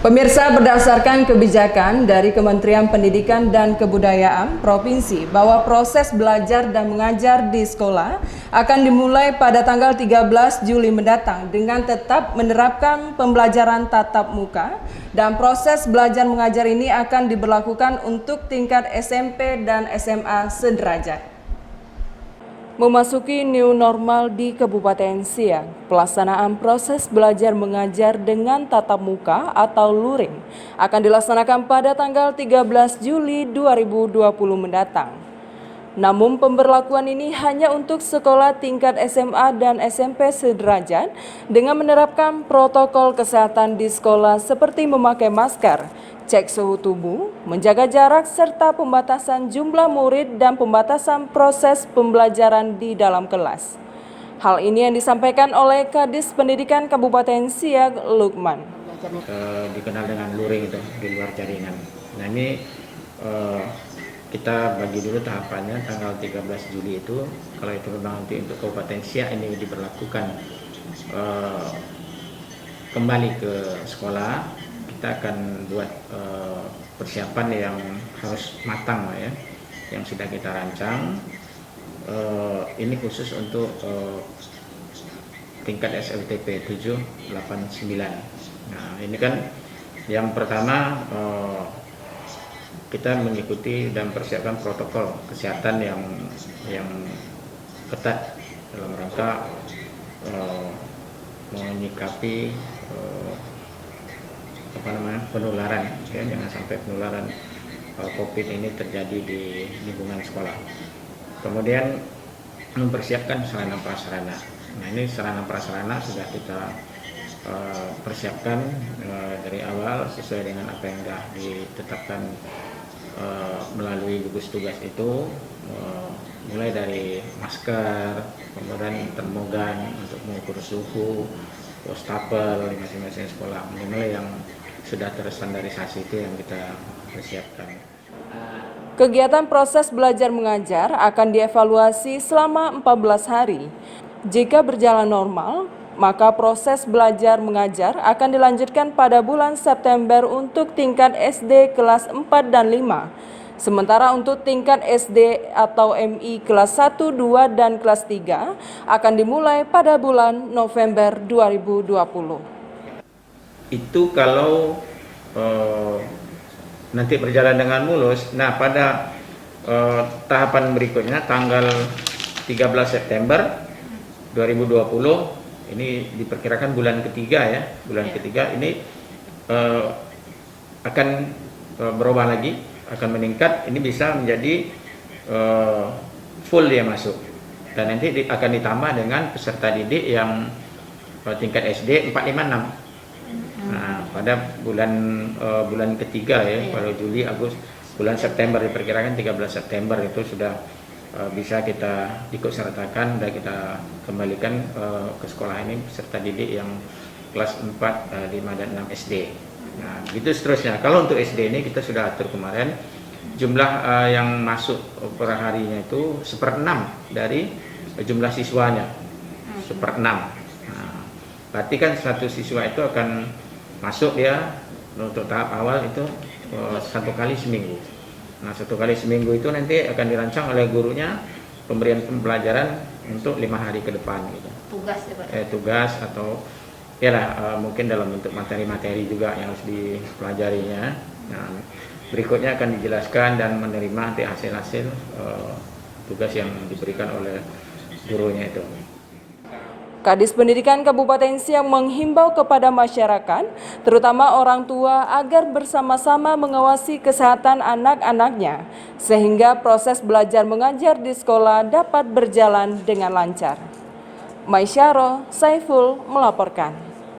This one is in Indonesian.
Pemirsa, berdasarkan kebijakan dari Kementerian Pendidikan dan Kebudayaan Provinsi bahwa proses belajar dan mengajar di sekolah akan dimulai pada tanggal 13 Juli mendatang dengan tetap menerapkan pembelajaran tatap muka, dan proses belajar mengajar ini akan diberlakukan untuk tingkat SMP dan SMA sederajat. Memasuki new normal di Kabupaten Siak, pelaksanaan proses belajar mengajar dengan tatap muka atau luring akan dilaksanakan pada tanggal 13 Juli 2020 mendatang. Namun pemberlakuan ini hanya untuk sekolah tingkat SMA dan SMP sederajat dengan menerapkan protokol kesehatan di sekolah seperti memakai masker, cek suhu tubuh, menjaga jarak, serta pembatasan jumlah murid dan pembatasan proses pembelajaran di dalam kelas. Hal ini yang disampaikan oleh Kadis Pendidikan Kabupaten Siak, Lukman. Dikenal dengan luring itu di luar jaringan. Nah ini kita bagi dulu tahapannya tanggal 13 Juli itu, kalau itu memang nanti untuk Kabupaten Siak ini diberlakukan kembali ke sekolah, kita akan buat persiapan yang harus matang ya, yang sudah kita rancang. Ini khusus untuk tingkat SLTP 7, 8, 9. Nah ini kan yang pertama, kita mengikuti dan persiapkan protokol kesehatan yang ketat dalam rangka menyikapi penularan, ya, jangan sampai penularan COVID ini terjadi di lingkungan sekolah. Kemudian mempersiapkan sarana prasarana. Nah ini sarana prasarana sudah kita persiapkan dari awal sesuai dengan apa yang sudah ditetapkan melalui gugus tugas itu, mulai dari masker, kemudian termogan untuk mengukur suhu, wastafel di masing-masing sekolah, mulai yang sudah terstandarisasi itu yang kita persiapkan. Kegiatan proses belajar mengajar akan dievaluasi selama 14 hari. Jika berjalan normal, maka proses belajar mengajar akan dilanjutkan pada bulan September untuk tingkat SD kelas 4 dan 5. Sementara untuk tingkat SD atau MI kelas 1, 2, dan kelas 3 akan dimulai pada bulan November 2020. Itu kalau nanti berjalan dengan mulus. Nah pada tahapan berikutnya tanggal 13 September 2020, ini diperkirakan bulan ketiga ya, ketiga ini akan berubah lagi, akan meningkat, ini bisa menjadi full dia masuk, dan nanti akan ditambah dengan peserta didik yang tingkat SD 4, 5, 6. Nah pada bulan ketiga ya, pada Juli, Agustus, bulan September diperkirakan 13 September itu sudah bisa kita ikut sertakan dan kita kembalikan ke sekolah ini peserta didik yang kelas 4, 5, dan 6 SD. Nah, gitu seterusnya. Kalau untuk SD ini kita sudah atur kemarin, jumlah yang masuk per harinya itu 1/6 dari jumlah siswanya, 1/6. Nah, berarti kan satu siswa itu akan masuk dia untuk tahap awal itu 1 kali seminggu. Nah 1 kali seminggu itu nanti akan dirancang oleh gurunya pemberian pembelajaran untuk 5 hari ke depan gitu. Tugas ya Pak? Tugas atau ya lah, mungkin dalam bentuk materi-materi juga yang harus dipelajarinya. Nah berikutnya akan dijelaskan dan menerima nanti hasil-hasil tugas yang diberikan oleh gurunya itu. Kadis Pendidikan Kabupaten Siak menghimbau kepada masyarakat, terutama orang tua, agar bersama-sama mengawasi kesehatan anak-anaknya, sehingga proses belajar mengajar di sekolah dapat berjalan dengan lancar. Maisyaro Saiful melaporkan.